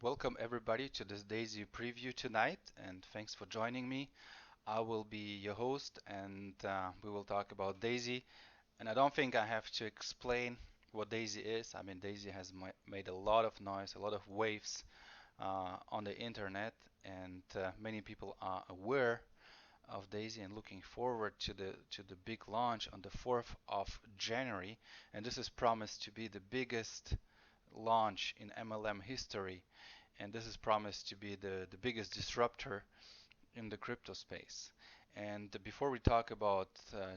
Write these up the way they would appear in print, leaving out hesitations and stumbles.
welcome everybody to this DAISY preview tonight, and thanks for joining me. I will be your host, and we will talk about DAISY. And I don't think I have to explain what DAISY is. I mean, DAISY has made a lot of noise, a lot of waves on the internet, and many people are aware of DAISY and looking forward to the big launch on the 4th of January. And this is promised to be the biggest launch in MLM history, and this is promised to be the biggest disruptor in the crypto space. And before we talk about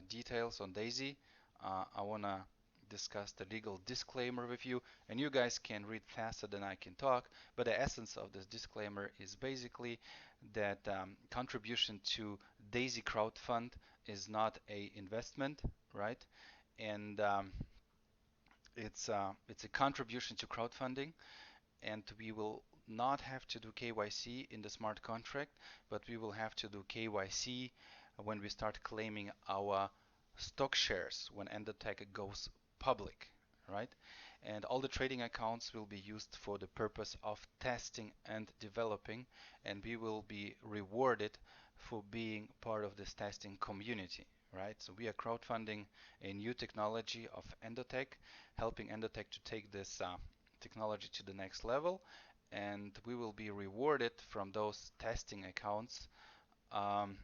details on DAISY, I want to discuss the legal disclaimer with you, and you guys can read faster than I can talk, but the essence of this disclaimer is basically that contribution to DAISY crowdfund is not a investment, right? And it's a contribution to crowdfunding, and we will not have to do KYC in the smart contract, but we will have to do KYC when we start claiming our stock shares when ENDOTECH goes public, right? And all the trading accounts will be used for the purpose of testing and developing, and we will be rewarded for being part of this testing community, right? So we are crowdfunding a new technology of ENDOTECH, helping ENDOTECH to take this technology to the next level, and we will be rewarded from those testing accounts um,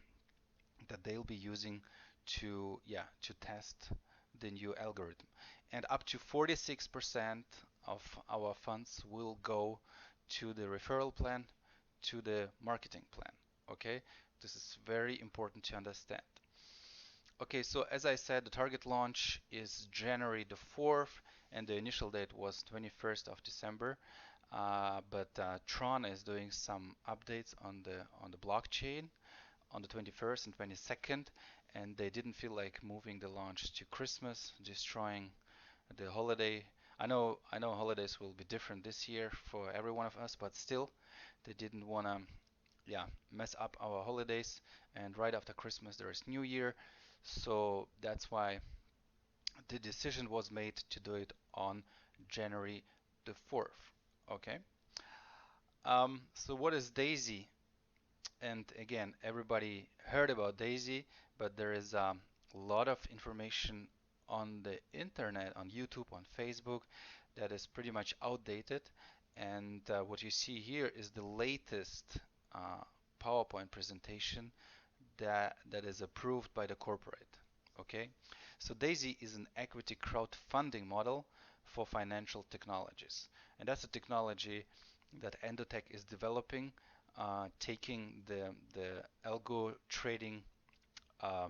that they'll be using to test the new algorithm. And up to 46% of our funds will go to the referral plan, to the marketing plan. Okay, this is very important to understand. Okay, so as I said, the target launch is January the 4th, and the initial date was 21st of December. But TRON is doing some updates on the blockchain on the 21st and 22nd, and they didn't feel like moving the launch to Christmas, destroying the holiday. I know holidays will be different this year for every one of us, but still, they didn't want to mess up our holidays. And right after Christmas there is New Year, so that's why the decision was made to do it on January the 4th. Okay. So what is DAISY? And again, everybody heard about DAISY, but there is a lot of information on the internet, on YouTube, on Facebook, that is pretty much outdated. And what you see here is the latest uh, PowerPoint presentation that is approved by the corporate. Okay, so DAISY is an equity crowdfunding model for financial technologies, and that's a technology that ENDOTECH is developing, taking the algo trading uh,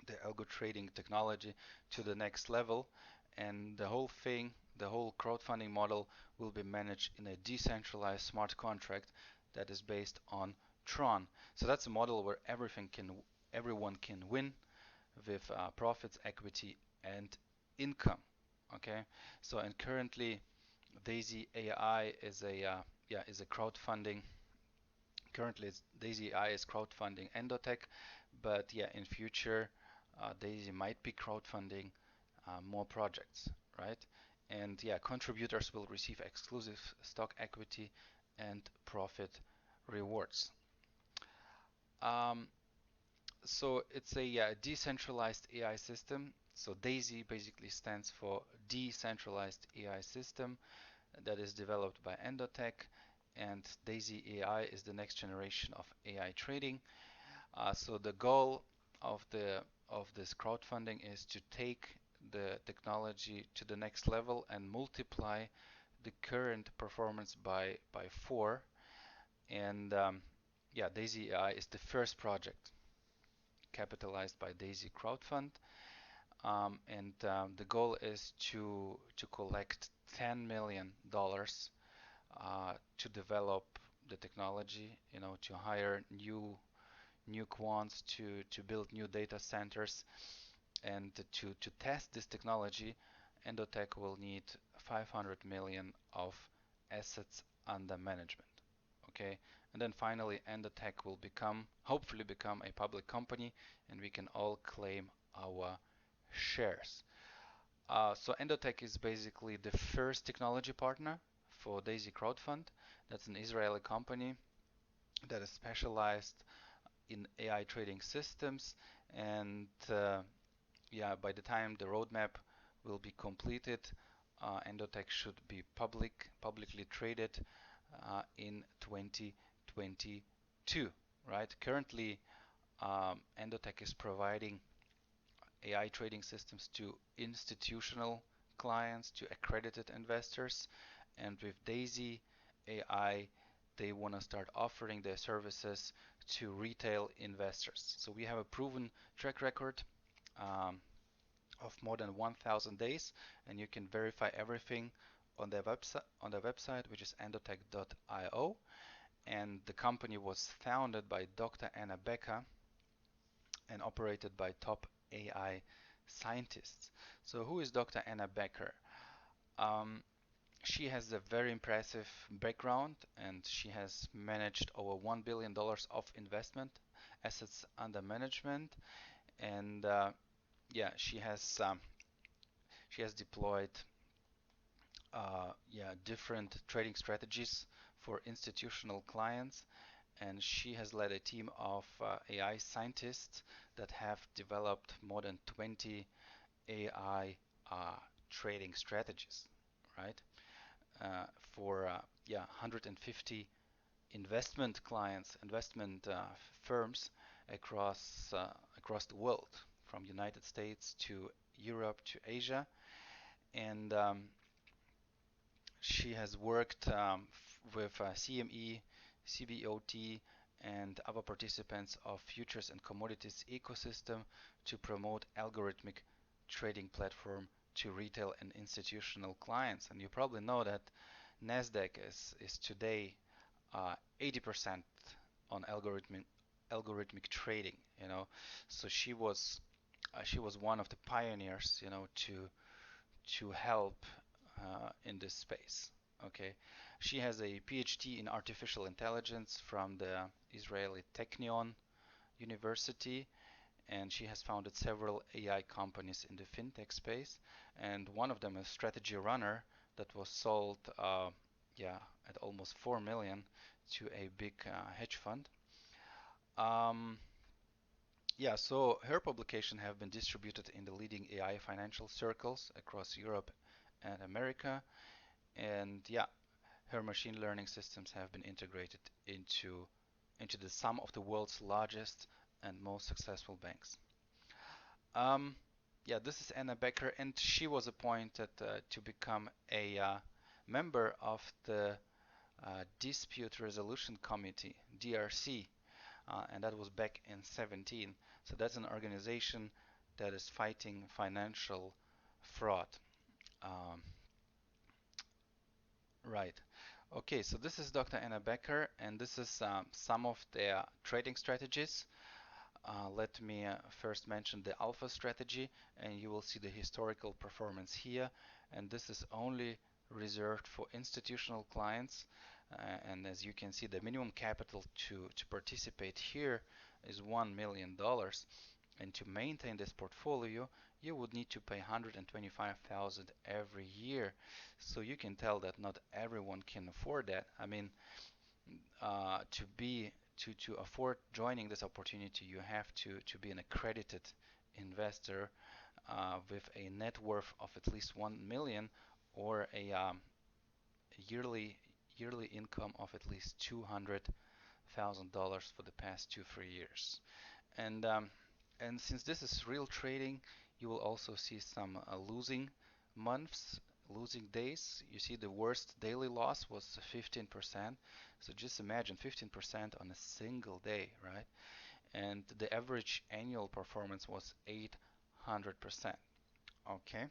the algo trading technology to the next level, and the whole thing, the whole crowdfunding model will be managed in a decentralized smart contract that is based on TRON. So that's a model where everyone can win with profits, equity, and income. Okay, so and currently Daisy AI is a crowdfunding. Currently, Daisy AI is crowdfunding ENDOTECH, but yeah, in future, Daisy might be crowdfunding more projects, right? And yeah, contributors will receive exclusive stock equity and profit rewards. Um, so it's a decentralized AI system. So DAISY basically stands for Decentralized AI System that is developed by ENDOTECH, and DAISY AI is the next generation of AI trading. So the goal of this crowdfunding is to take the technology to the next level and multiply the current performance by 4. And yeah, DAISY AI is the first project capitalized by DAISY crowdfund. And the goal is to collect $10 million to develop the technology, to hire new quants, to build new data centers, and to test this technology. ENDOTECH will need 500 million of assets under management. Okay, and then finally ENDOTECH will hopefully become a public company, and we can all claim our shares. So ENDOTECH is basically the first technology partner for D.AISY Crowdfund. That's an Israeli company that is specialized in AI trading systems, and yeah, by the time the roadmap will be completed, ENDOTECH should be publicly traded in 2022, right? Currently, ENDOTECH is providing AI trading systems to institutional clients, to accredited investors, and with D.AISY AI, they want to start offering their services to retail investors. So we have a proven track record um, of more than 1,000 days, and you can verify everything on their website, which is endotech.io. And the company was founded by Dr.ANNA BECKER and operated by top AI scientists. So who is Dr.ANNA BECKER? Um, she has a very impressive background, and she has managed over $1 billion of investment assets under management. And yeah, she has deployed yeah, different trading strategies for institutional clients, and she has led a team of AI scientists that have developed more than 20 AI trading strategies, right? For yeah, 150 investment clients, investment firms across the world, from United States to Europe to Asia, and she has worked with CME, CBOT, and other participants of futures and commodities ecosystem to promote algorithmic trading platform to retail and institutional clients. And you probably know that Nasdaq is today 80% on algorithmic trading. You know, so she was one of the pioneers. You know, to help in this space. Okay, she has a PhD in artificial intelligence from the Israeli Technion University, and she has founded several AI companies in the fintech space, and one of them is Strategy Runner that was sold yeah, at almost 4 million to a big hedge fund. Um, yeah, so her publication have been distributed in the leading AI financial circles across Europe and America, and yeah, her machine learning systems have been integrated into the some of the world's largest and most successful banks. Um, yeah, this is Anna Becker, and she was appointed to become a member of the Dispute Resolution Committee, DRC, and that was back in 17. So that's an organization that is fighting financial fraud. Um, right. Okay, so this is Dr. Anna Becker, and this is some of their trading strategies. Let me first mention the alpha strategy, and you will see the historical performance here. And this is only reserved for institutional clients. And as you can see, the minimum capital to participate here is $1 million. And to maintain this portfolio, you would need to pay 125,000 every year. So you can tell that not everyone can afford that. I mean, to afford joining this opportunity, you have to be an accredited investor with a net worth of at least 1 million or a yearly income of at least $200,000 for the past 2-3 years. And since this is real trading, you will also see some losing months, losing days. You see the worst daily loss was 15%. So just imagine 15% on a single day, right? And the average annual performance was 800%. Okay.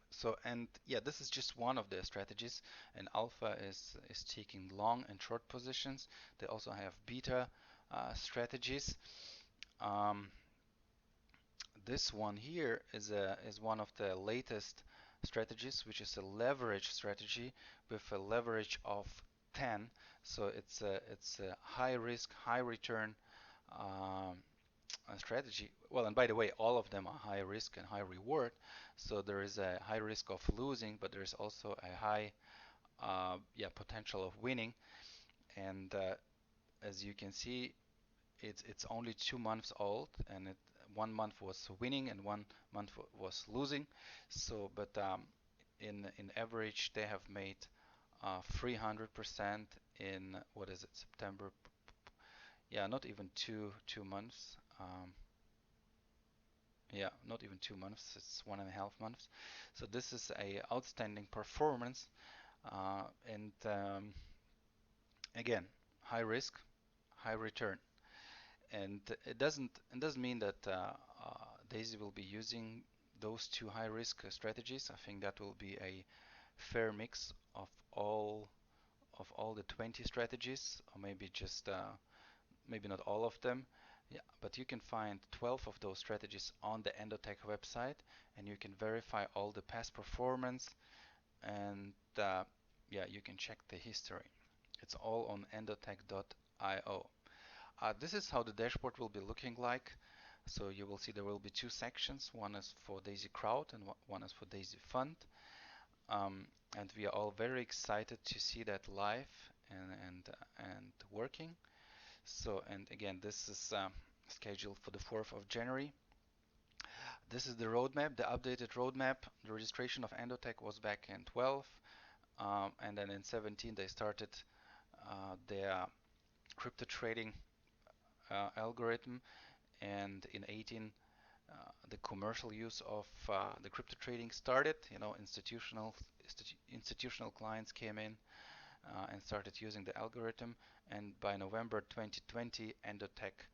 So, and yeah, this is just one of the strategies, and alpha is taking long and short positions. They also have beta strategies. Um, this one here is one of the latest strategies, which is a leverage strategy with a leverage of 10. So it's a high risk, high return um, strategy. Well, and by the way, all of them are high risk and high reward. So there is a high risk of losing, but there is also a high yeah, potential of winning. And as you can see, it's only 2 months old, and 1 month was winning and 1 month was losing. So, but in average, they have made 300% in, what is it, September? Yeah, not even two months. Yeah, not even 2 months. It's 1.5 months. So this is a outstanding performance, and again, high risk, high return. And it doesn't mean that DAISY will be using those two high risk strategies. I think that will be a fair mix of all the 20 strategies, or maybe just maybe not all of them. Yeah, but you can find 12 of those strategies on the ENDOTECH website, and you can verify all the past performance, and yeah, you can check the history. It's all on endotech.io. This is how the dashboard will be looking like. So you will see there will be two sections. One is for DAISY Crowd and one is for DAISY Fund. And we are all very excited to see that live and working. So, and again, this is scheduled for the 4th of January. This is the roadmap, the updated roadmap. The registration of ENDOTECH was back in 12, and then in 17 they started their crypto trading algorithm, and in 18 the commercial use of the crypto trading started. You know, institutional clients came in and started using the algorithm, and by November 2020, ENDOTECH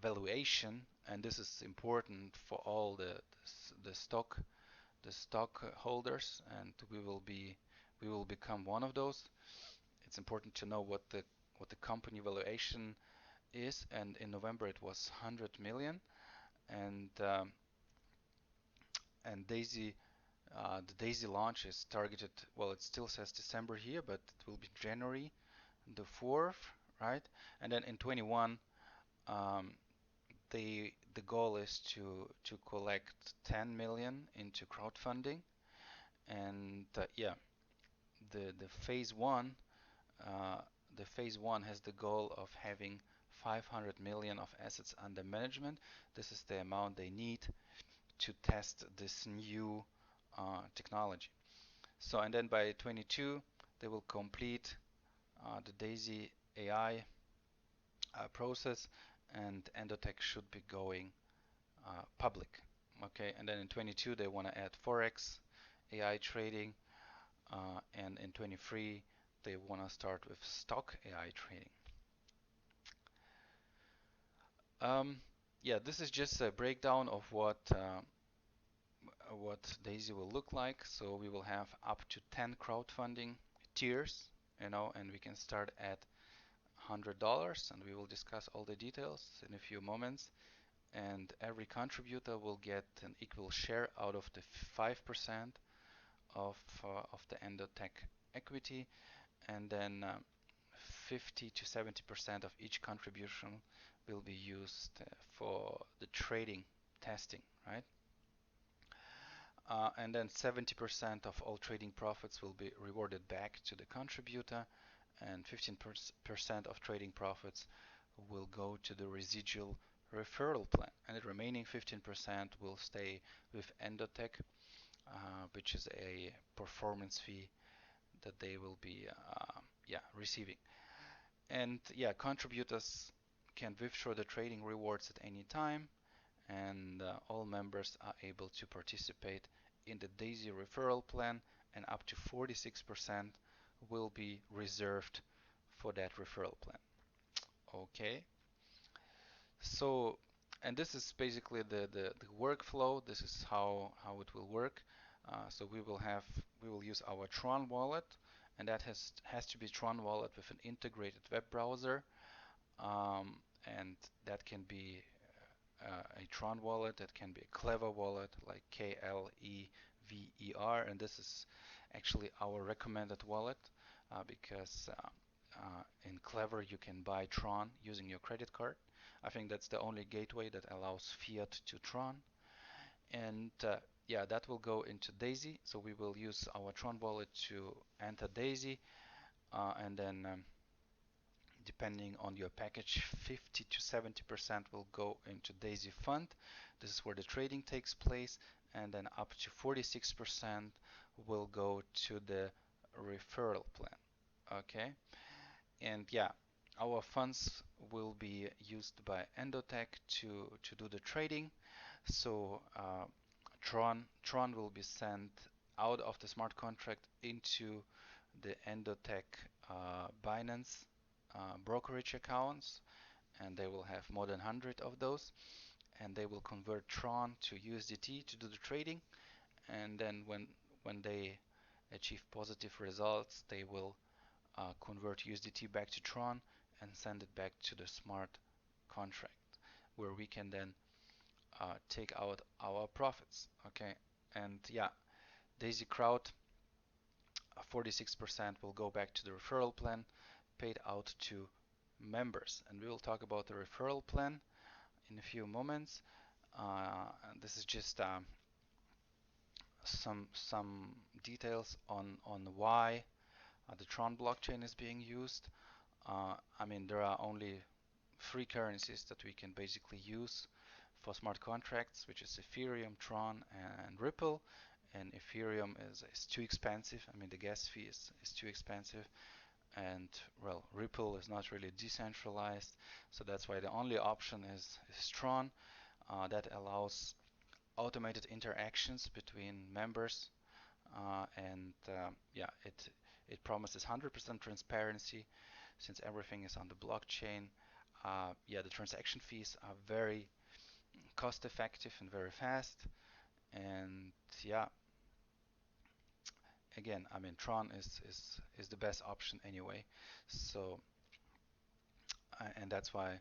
valuation, and this is important for all the stock holders, and we will become one of those. It's important to know what the company valuation is, and in November it was 100 million, and DAISY, the DAISY launch is targeted. Well, it still says December here, but it will be January the 4th, right? And then in 21, the goal is to collect 10 million into crowdfunding, and yeah, the phase one, the phase one has the goal of having 500 million of assets under management. This is the amount they need to test this new technology. So, and then by 22, they will complete the DAISY AI process, and ENDOTECH should be going public. Okay, and then in 22 they want to add Forex, AI trading, and in 23 they want to start with stock AI trading. Yeah, this is just a breakdown of what DAISY will look like. So we will have up to 10 crowdfunding tiers, you know, and we can start at $100, and we will discuss all the details in a few moments. And every contributor will get an equal share out of the 5% of the ENDOTECH equity, and then 50 to 70% of each contribution will be used for the trading testing, right? And then 70% of all trading profits will be rewarded back to the contributor, and 15% of trading profits will go to the residual referral plan, and the remaining 15% will stay with ENDOTECH, which is a performance fee that they will be yeah, receiving. And yeah, contributors can withdraw the trading rewards at any time, and all members are able to participate in the DAISY referral plan, and up to 46% will be reserved for that referral plan. Okay, so, and this is basically the workflow. This is how it will work. So we will use our TRON wallet, and that has to be TRON wallet with an integrated web browser, and that can be a TRON wallet, that can be a Clever wallet like KLEVER, and this is actually our recommended wallet because in Clever you can buy TRON using your credit card. I think that's the only gateway that allows fiat to TRON. And yeah, that will go into DAISY. So we will use our Tron wallet to enter DAISY, and then depending on your package, 50 to 70% will go into DAISY fund. This is where the trading takes place, and then up to 46% will go to the referral plan. Okay, and yeah, our funds will be used by ENDOTECH to do the trading. So Tron will be sent out of the smart contract into the ENDOTECH Binance brokerage accounts, and they will have more than 100 of those, and they will convert Tron to USDT to do the trading, and then when they achieve positive results, they will convert USDT back to Tron and send it back to the smart contract, where we can then take out our profits. Okay, and yeah, Daisy Crowd, 46% will go back to the referral plan, paid out to members, and we will talk about the referral plan in a few moments. And this is just some details on why the Tron blockchain is being used. I mean, there are only three currencies that we can basically use for smart contracts, which is Ethereum, Tron, and Ripple. And Ethereum is too expensive. I mean, the gas fee is too expensive, and well, Ripple is not really decentralized, so that's why the only option is Tron. That allows automated interactions between members, and yeah, it promises 100% transparency since everything is on the blockchain. Yeah, the transaction fees are very cost effective and very fast, and yeah, again, I mean, Tron is the best option anyway. So and that's why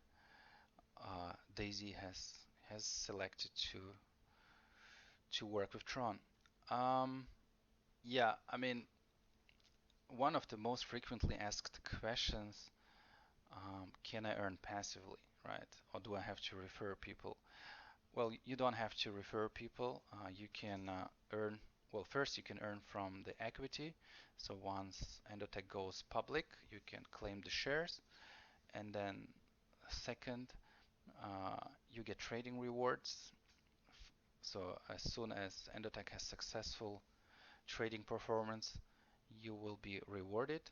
Daisy has selected to work with Tron. Um, yeah, I mean, one of the most frequently asked questions, can I earn passively, right? Or do I have to refer people? Well, you don't have to refer people. You can earn, well, first you can earn from the equity. So once ENDOTECH goes public, you can claim the shares. And then second, you get trading rewards. So as soon as ENDOTECH has successful trading performance, you will be rewarded.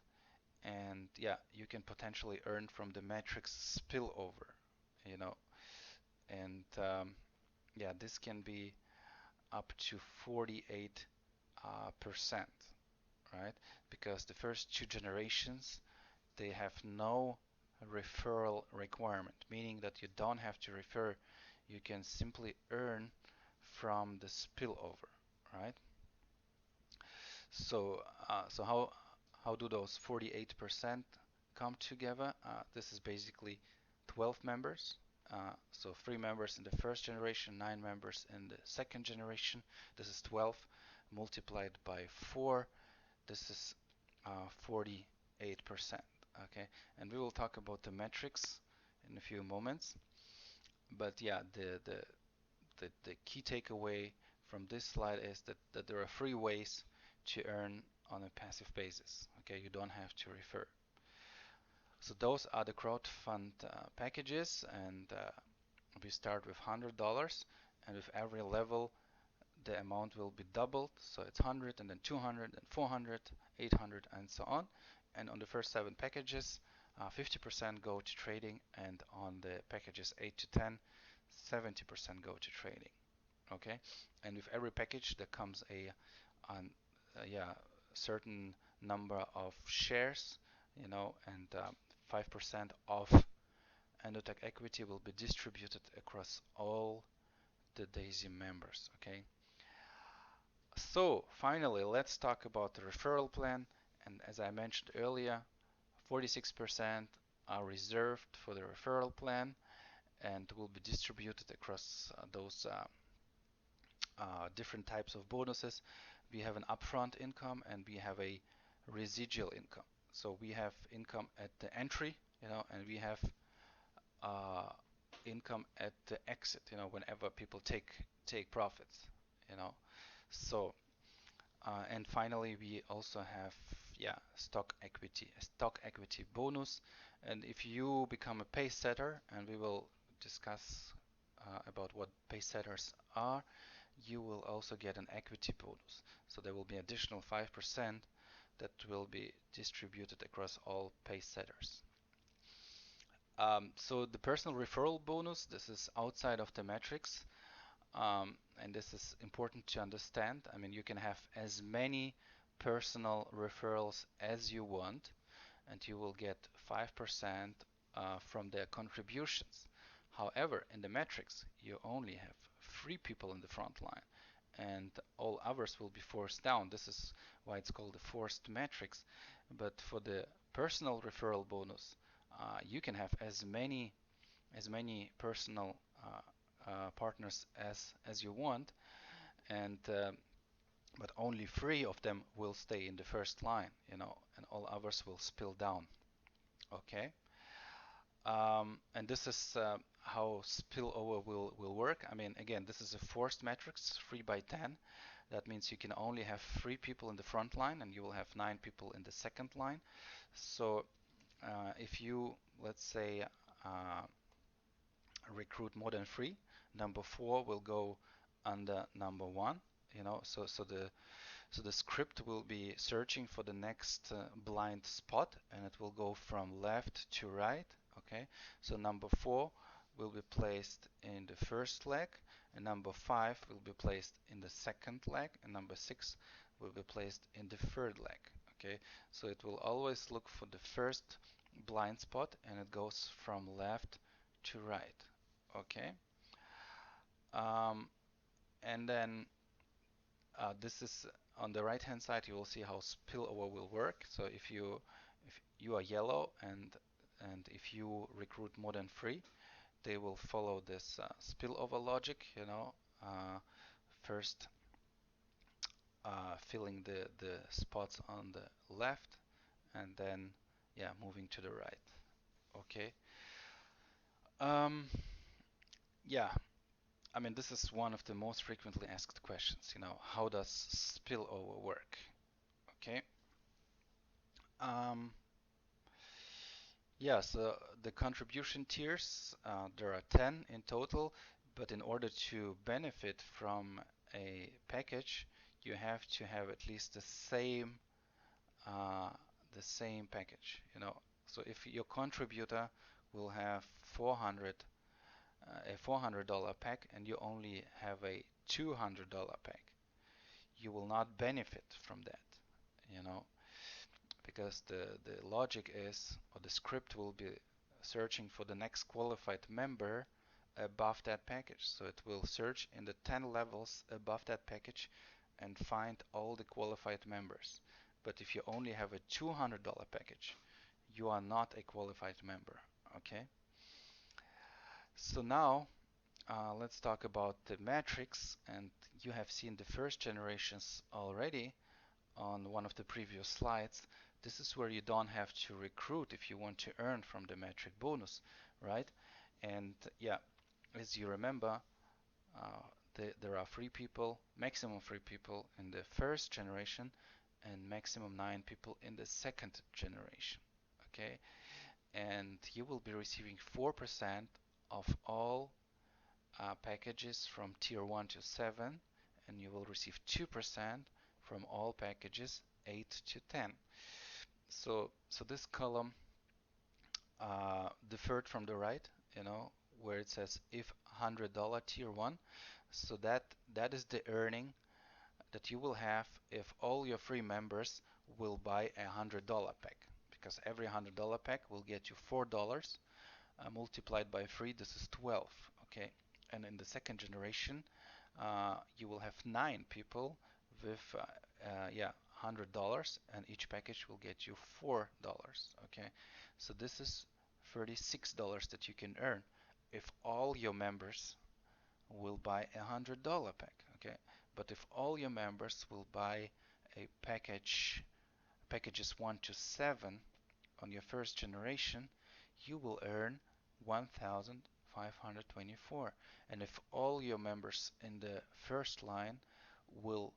And yeah, you can potentially earn from the metrics spillover, you know. And yeah, this can be up to 48%, right? Because the first two generations, they have no referral requirement, meaning that you don't have to refer. You can simply earn from the spillover, right? So, so how do those 48% come together? This is basically 12 members. So 3 members in the first generation, 9 members in the second generation. This is 12 multiplied by 4. This is 48%. Okay, and we will talk about the metrics in a few moments. But yeah, the key takeaway from this slide is that there are 3 ways to earn on a passive basis. Okay, you don't have to refer. So those are the crowdfund packages, and we start with $100, and with every level the amount will be doubled. So it's 100, and then 200, and 400, 800, and so on. And on the first 7 packages, 50% go to trading, and on the packages 8 to 10, 70% go to trading. Okay, and with every package there comes yeah, certain number of shares, you know, and 5% of ENDOTECH equity will be distributed across all the DAISY members. Okay, so finally let's talk about the referral plan. And as I mentioned earlier, 46% are reserved for the referral plan and will be distributed across those different types of bonuses. We have an upfront income and we have a residual income. So we have income at the entry, you know, and we have income at the exit, you know, whenever people take profits, you know. So and finally, we also have, yeah, stock equity bonus. And if you become a pace setter, and we will discuss about what pace setters are, you will also get an equity bonus. So there will be additional 5% that will be distributed across all pace setters. So the personal referral bonus, this is outside of the metrics. And this is important to understand. I mean, you can have as many personal referrals as you want, and you will get 5% from their contributions. However, in the metrics, you only have 3 people in the front line, and all others will be forced down. This is why it's called the forced metrics. But for the personal referral bonus, you can have as many personal partners as you want, and but only 3 of them will stay in the first line, and all others will spill down. Okay, and this is how spillover will work. I mean, again, this is a forced matrix, 3 by 10. That means you can only have 3 people in the front line, and you will have 9 people in the second line. So if you, let's say, recruit more than 3, number 4 will go under number 1, so the script will be searching for the next blind spot, and it will go from left to right. Okay, so number 4 will be placed in the first leg, and number 5 will be placed in the second leg, and number 6 will be placed in the third leg. Okay, so it will always look for the first blind spot, and it goes from left to right. Okay, and then this is on the right hand side. You will see how spillover will work. So if you are yellow, and if you recruit more than 3, they will follow this spillover logic. First filling the spots on the left, and then moving to the right. Okay. Yeah. I mean, this is one of the most frequently asked questions, how does spillover work? Okay. Yeah, so the contribution tiers, there are 10 in total, but in order to benefit from a package, you have to have at least the same package, So if your contributor will have a $400 pack, and you only have a $200 pack, you will not benefit from that, because the logic is, or the script will be searching for the next qualified member above that package. So it will search in the 10 levels above that package and find all the qualified members. But if you only have a $200 package, you are not a qualified member. Okay. So now let's talk about the metrics, and you have seen the first generations already on one of the previous slides. This is where you don't have to recruit if you want to earn from the metric bonus, right? And yeah, as you remember, there are 3 people, maximum 3 people in the first generation, and maximum 9 people in the second generation. Okay, and you will be receiving 4% of all packages from tier 1 to 7, and you will receive 2% from all packages 8 to 10. So this column, the third from the right, where it says if $100 tier 1, so that is the earning that you will have if all your free members will buy a $100 pack, because every $100 pack will get you $4 multiplied by 3. This is 12. Okay, and in the second generation, you will have 9 people with $100, and each package will get you $4. Okay, so this is $36 that you can earn if all your members will buy a $100 pack. Okay, but if all your members will buy a packages 1 to 7 on your first generation, you will earn 1,524. And if all your members in the first line will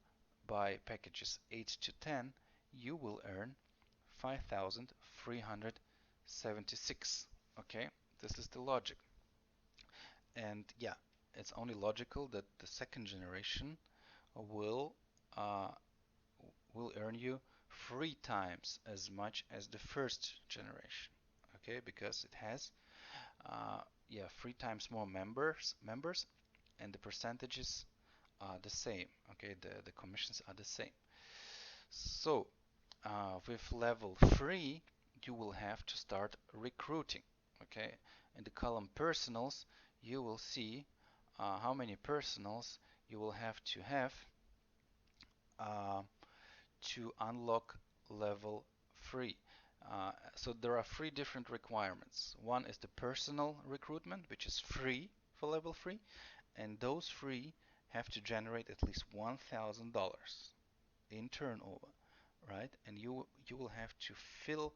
buy packages 8 to 10, you will earn 5,376. Okay, this is the logic. And yeah, it's only logical that the second generation will uh, will earn you 3 times as much as the first generation. Okay, because it has yeah, 3 times more members, and the percentages are the same. Okay, the commissions are the same. So with level 3, you will have to start recruiting. Okay, in the column personals, you will see how many personals you will have uh, to unlock level 3. So there are 3 different requirements. One is the personal recruitment, which is free for level 3, and those 3 have to generate at least $1,000 in turnover, right? And you will have to fill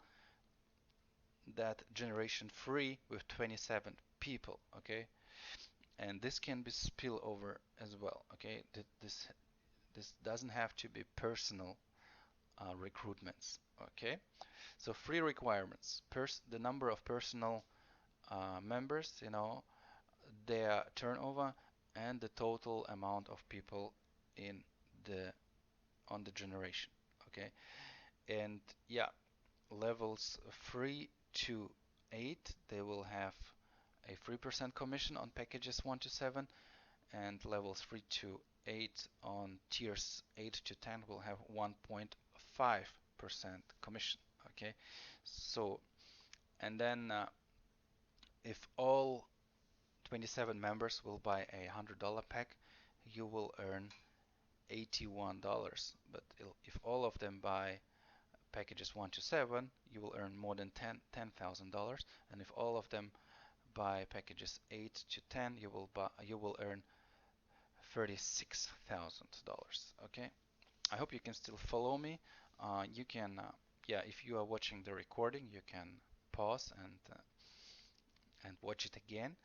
that generation 3 with 27 people, okay? And this can be spillover as well, okay? This doesn't have to be personal recruitments, okay? So 3 requirements: the number of personal members, their turnover, and the total amount of people in the on the generation. Okay, and yeah, levels 3 to 8, they will have a 3% commission on packages 1 to 7, and levels 3 to 8 on tiers 8 to 10 will have 1.5% commission. Okay, so and then if all 27 members will buy a $100 pack, you will earn $81. But if all of them buy packages 1 to 7, you will earn more than $10,000. And if all of them buy packages 8 to 10, you will earn $36,000. Okay, I hope you can still follow me. You can, yeah, if you are watching the recording, you can pause and watch it again.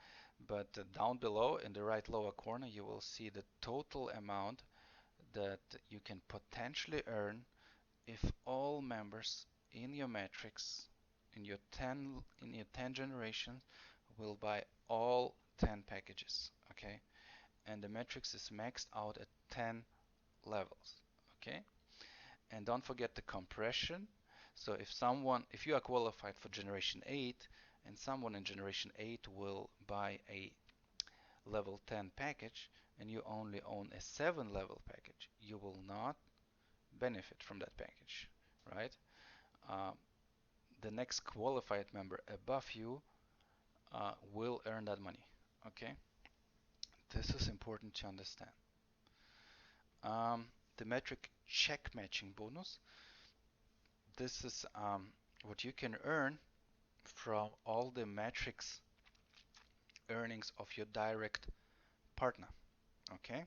But down below in the right lower corner, you will see the total amount that you can potentially earn if all members in your matrix in your 10 generations will buy all 10 packages. Okay, and the matrix is maxed out at 10 levels. Okay, and don't forget the compression. So if you are qualified for generation 8 and someone in generation 8 will buy a level 10 package and you only own a 7 level package, you will not benefit from that package, right? Uh, the next qualified member above you will earn that money, okay? This is important to understand. The metric check matching bonus. This is what you can earn from all the matrix earnings of your direct partner, okay?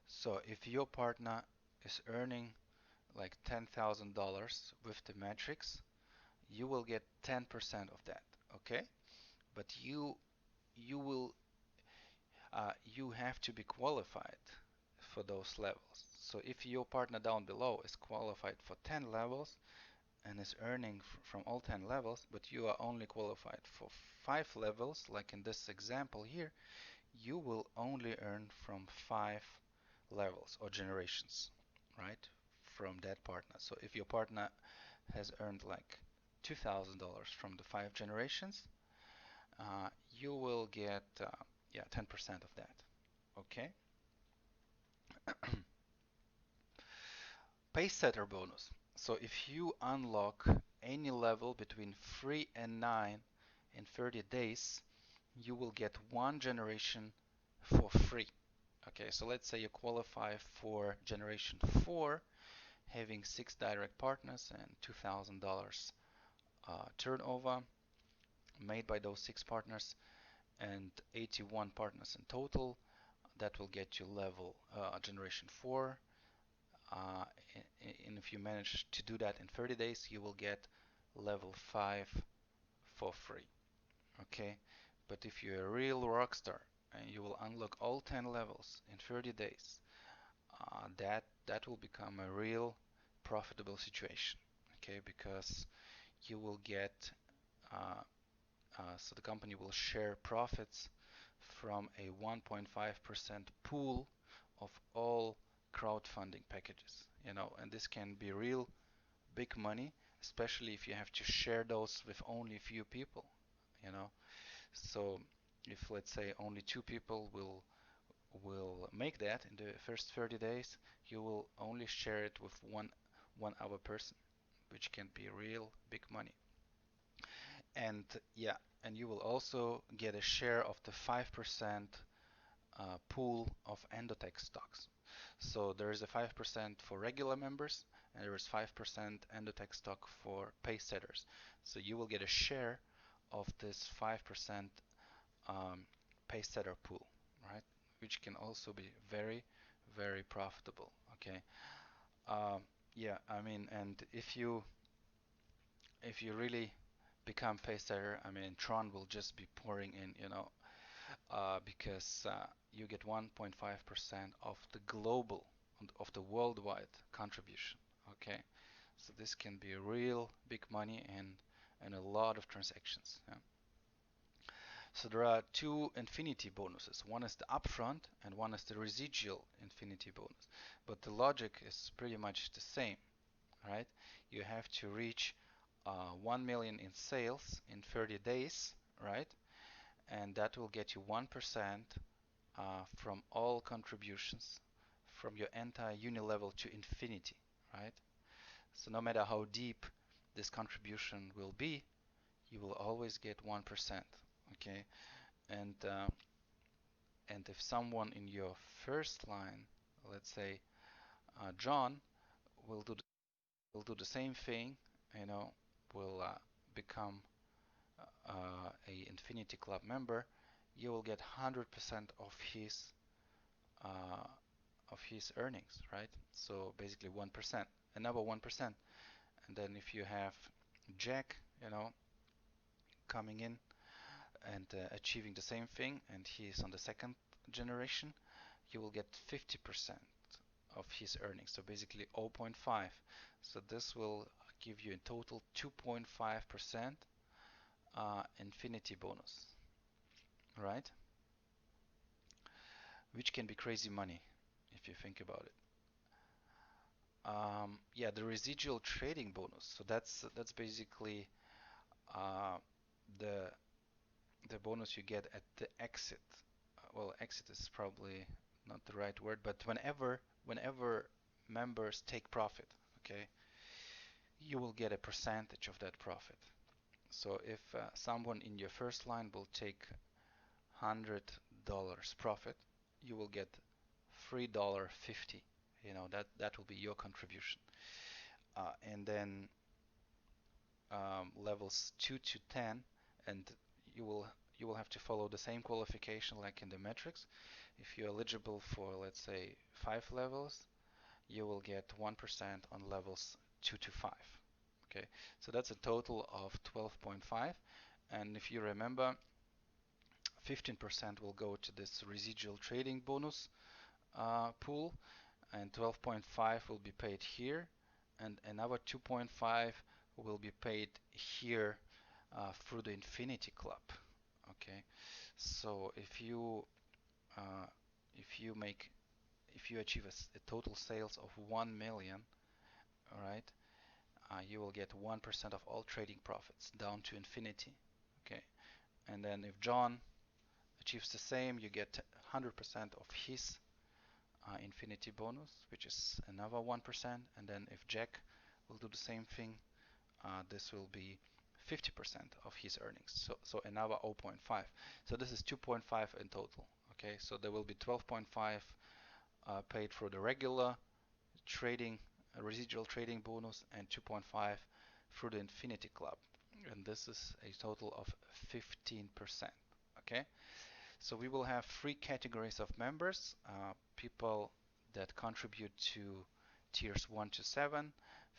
So if your partner is earning like $10,000 with the matrix, you will get 10% of that, okay? But you have to be qualified for those levels. So if your partner down below is qualified for 10 levels and is earning from all 10 levels, but you are only qualified for 5 levels, like in this example here, you will only earn from 5 levels or generations, right? From that partner. So if your partner has earned like $2,000 from the 5 generations, you will get yeah, 10% of that. Okay. Pace setter bonus. So if you unlock any level between 3 and 9 in 30 days, you will get 1 generation for free. Okay, so let's say you qualify for generation 4, having 6 direct partners and $2,000 turnover made by those 6 partners and 81 partners in total. That will get you level generation 4. And if you manage to do that in 30 days, you will get level 5 for free. Okay, but if you're a real rock star and you will unlock all 10 levels in 30 days, that will become a real profitable situation. Okay, because you will get so the company will share profits from a 1.5% pool of all crowdfunding packages, and this can be real big money, especially if you have to share those with only a few people, you know. So if, let's say, only two people will make that in the first 30 days, you will only share it with one other person, which can be real big money. And yeah, and you will also get a share of the 5% pool of ENDOTECH stocks. So there is a 5% for regular members, and there is 5% ENDOTECH stock for pay setters. So you will get a share of this 5% pay setter pool, right? Which can also be very, very profitable. Okay. Um, yeah, I mean, and if you really become pay setter, I mean, TRON will just be pouring in, because you get 1.5% of the global, of the worldwide contribution. Okay, so this can be real big money and a lot of transactions. Yeah. So there are two infinity bonuses. One is the upfront and one is the residual infinity bonus. But the logic is pretty much the same, right? You have to reach 1 million in sales in 30 days, right? And that will get you 1% from all contributions from your entire UNILEVEL to infinity, right? So no matter how deep this contribution will be, you will always get 1%, okay? And if someone in your first line, let's say John, will do the same thing, will become a Infinity Club member, you will get 100% uh, of his earnings, right? So basically 1%, another 1%. And then if you have Jack, coming in and achieving the same thing, and he is on the second generation, you will get 50% of his earnings, so basically 0.5. So this will give you in total 2.5% infinity bonus, right? Which can be crazy money if you think about it. Yeah, the residual trading bonus. So that's basically uh, the the bonus you get at the exit. Well, exit is probably not the right word, but whenever members take profit, okay, you will get a percentage of that profit. So if someone in your first line will take $100 profit, you will get $3.50. That will be your contribution. And then levels 2 to 10, and you will you will have to follow the same qualification like in the metrics. If you're eligible for, let's say, 5 levels, you will get 1% on levels 2 to 5. Okay, so that's a total of 12.5. And if you remember, 15% will go to this residual trading bonus pool, and 12.5 will be paid here, and another 2.5 will be paid here through the Infinity Club. Okay, so uh, if you make if you achieve a total sales of 1 million, all right, you will get 1% of all trading profits down to infinity. Okay, and then if John achieves the same, you get 100% of his infinity bonus, which is another 1%. And then if Jack will do the same thing, this will be 50% of his earnings. So another 0.5. So this is 2.5 in total. Okay, so there will be 12.5 paid for the regular trading, residual trading bonus, and 2.5 through the Infinity Club. And this is a total of 15%. Okay, so we will have three categories of members: people that contribute to tiers 1 to 7,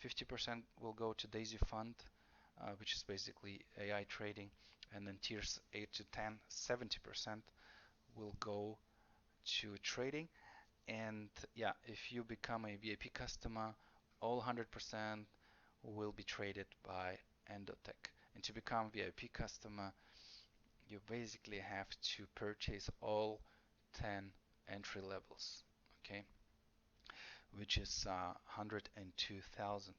50% will go to DAISY Fund, which is basically AI trading, and then tiers 8 to 10, 70% will go to trading, And yeah, if you become a VIP customer, all 100% will be traded by ENDOTECH. And to become VIP customer, you basically have to purchase all 10 entry levels, okay, which is 102,000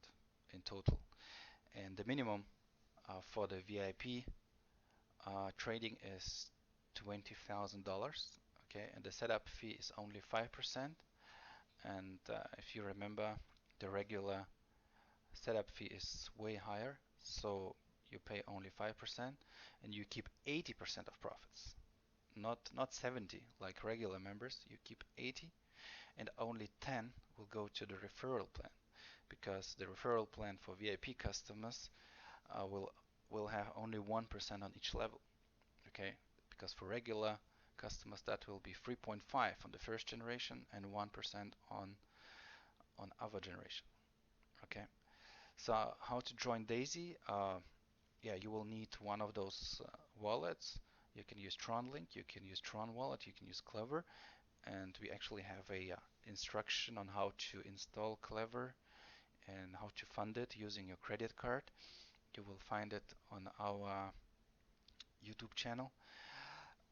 in total. And the minimum for the VIP trading is $20,000, okay, and the setup fee is only 5%. And if you remember, the regular setup fee is way higher, so you pay only 5% and you keep 80% of profits. Not 70 like regular members, you keep 80, and only 10 will go to the referral plan, because the referral plan for VIP customers will have only 1% on each level, okay? Because for regular customers that will be 3.5 on the first generation and 1% on other generation, okay? So how to join DAISY? Yeah, you will need one of those wallets. You can use TRON Link, you can use TRON Wallet, you can use Clever, and we actually have a instruction on how to install Clever and how to fund it using your credit card. You will find it on our YouTube channel,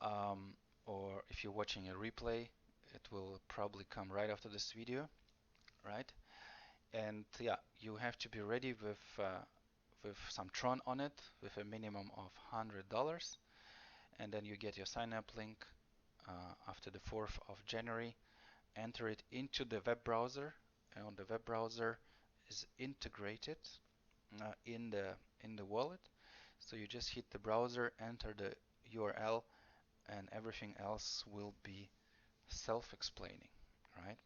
um, or if you're watching a replay, it will probably come right after this video, right? And yeah, you have to be ready with some Tron on it, with a minimum of $100, and then you get your sign up link after the 4th of January. Enter it into the web browser, and on the web browser is integrated in the wallet. So you just hit the browser, enter the URL, and everything else will be self-explaining, right?